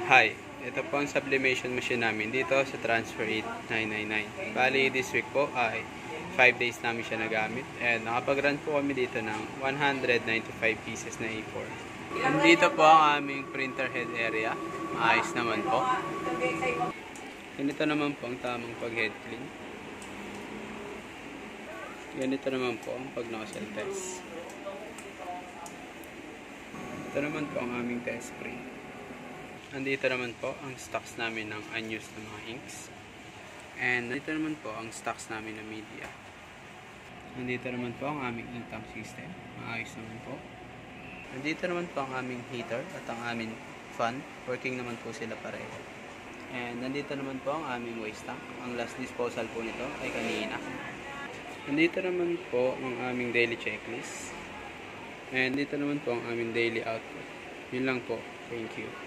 Hi, ito po ang sublimation machine namin dito sa Transfer 8999. Bali, this week po ay 5 days namin siya nagamit and nakapag-run po kami dito ng 195 pieces na A4. Dito po ang aming printer head area. Maayos naman po. Ganito naman po ang tamang pag-head clean. Ganito naman po ang pag-nozzle test. Ito naman po ang aming test spray. Andito naman po ang stocks namin ng unused na mga inks. And nandito naman po ang stocks namin ng media. Nandito naman po ang aming ink tank system. Maayos naman po. Nandito naman po ang aming heater at ang aming fan. Working naman po sila pareho. And nandito naman po ang aming waste tank. Ang last disposal po nito ay kanina. Nandito naman po ang aming daily checklist. And dito naman po ang aming daily output. Yun lang po. Thank you.